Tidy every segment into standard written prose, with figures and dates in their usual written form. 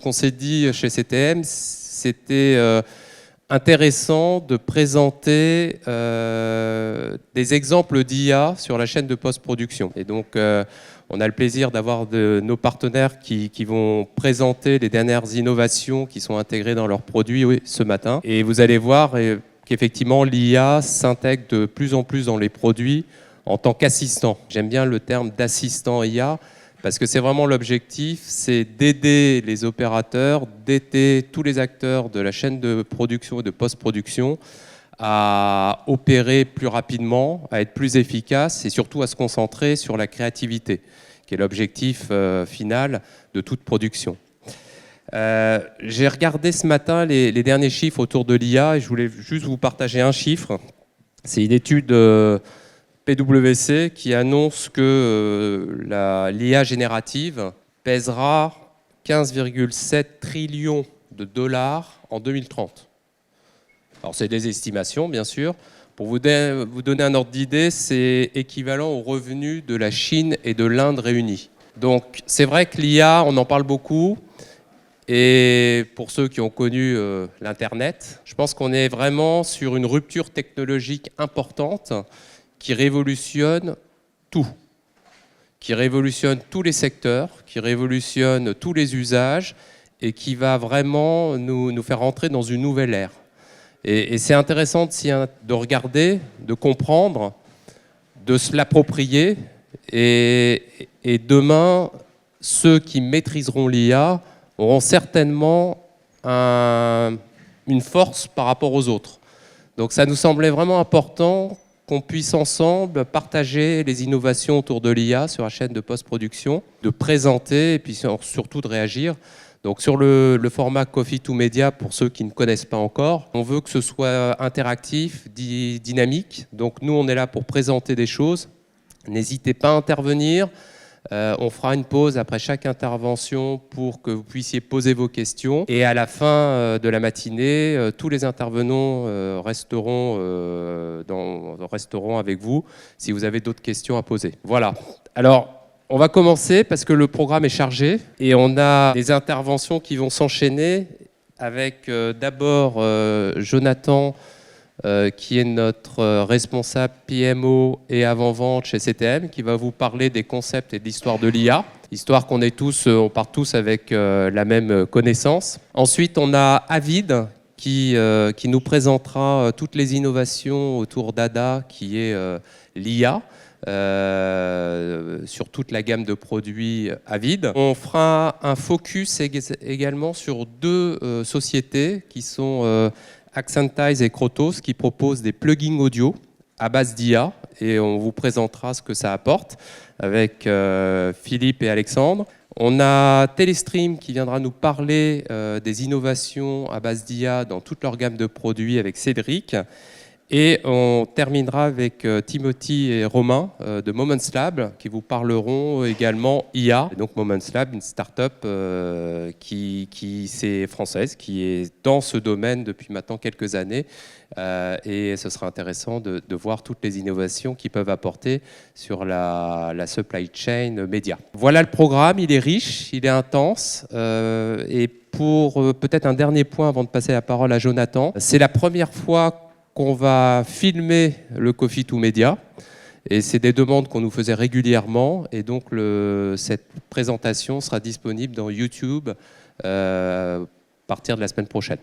qu'on s'est dit chez CTM, c'était intéressant de présenter des exemples d'IA sur la chaîne de post-production. Et donc, on a le plaisir d'avoir nos partenaires qui vont présenter les dernières innovations qui sont intégrées dans leurs produits ce matin. Et vous allez voir qu'effectivement, l'IA s'intègre de plus en plus dans les produits en tant qu'assistant. J'aime bien le terme d'assistant IA, parce que c'est vraiment l'objectif, c'est d'aider les opérateurs, d'aider tous les acteurs de la chaîne de production et de post-production à opérer plus rapidement, à être plus efficace et surtout à se concentrer sur la créativité, qui est l'objectif final de toute production. J'ai regardé ce matin les derniers chiffres autour de l'IA et je voulais juste vous partager un chiffre. C'est une étude PwC qui annonce que l'IA générative pèsera 15,7 trillions de dollars en 2030. Alors c'est des estimations bien sûr. Pour vous donner un ordre d'idée, c'est équivalent aux revenus de la Chine et de l'Inde réunis. Donc c'est vrai que l'IA, on en parle beaucoup. Et pour ceux qui ont connu l'Internet, je pense qu'on est vraiment sur une rupture technologique importante qui révolutionne tout, qui révolutionne tous les secteurs, qui révolutionne tous les usages et qui va vraiment nous faire entrer dans une nouvelle ère. Et c'est intéressant de regarder, de comprendre, de se l'approprier et demain, ceux qui maîtriseront l'IA auront certainement une force par rapport aux autres. Donc ça nous semblait vraiment important qu'on puisse ensemble partager les innovations autour de l'IA sur la chaîne de post-production, de présenter et puis surtout de réagir. Donc sur le format Coffee to Media, pour ceux qui ne connaissent pas encore, on veut que ce soit interactif, dynamique. Donc nous, on est là pour présenter des choses. N'hésitez pas à intervenir. On fera une pause après chaque intervention pour que vous puissiez poser vos questions. Et à la fin de la matinée, tous les intervenants resteront avec vous si vous avez d'autres questions à poser. Voilà. Alors, on va commencer parce que le programme est chargé et on a des interventions qui vont s'enchaîner avec d'abord Jonathan, qui est notre responsable PMO et avant-vente chez CTM, qui va vous parler des concepts et de l'histoire de l'IA, histoire qu'on part tous avec la même connaissance. Ensuite, on a Avid, qui nous présentera toutes les innovations autour d'ADA, qui est l'IA, sur toute la gamme de produits Avid. On fera un focus également sur deux sociétés qui sont Accentize et Crotos, qui proposent des plugins audio à base d'IA et on vous présentera ce que ça apporte avec Philippe et Alexandre. On a Telestream qui viendra nous parler des innovations à base d'IA dans toute leur gamme de produits avec Cédric. Et on terminera avec Timothy et Romain de Moments Lab qui vous parleront également IA. Et donc Moments Lab, une start-up qui c'est française, qui est dans ce domaine depuis maintenant quelques années. Et ce sera intéressant de voir toutes les innovations qu'ils peuvent apporter sur la supply chain média. Voilà le programme, il est riche, il est intense. Et pour peut-être un dernier point avant de passer la parole à Jonathan, c'est la première fois qu'on va filmer le Coffee to Media. Et c'est des demandes qu'on nous faisait régulièrement. Et donc, cette présentation sera disponible dans YouTube à partir de la semaine prochaine.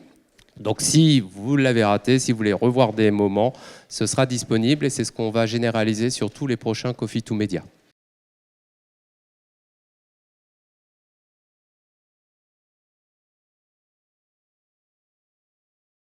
Donc, si vous l'avez raté, si vous voulez revoir des moments, ce sera disponible et c'est ce qu'on va généraliser sur tous les prochains Coffee to Media.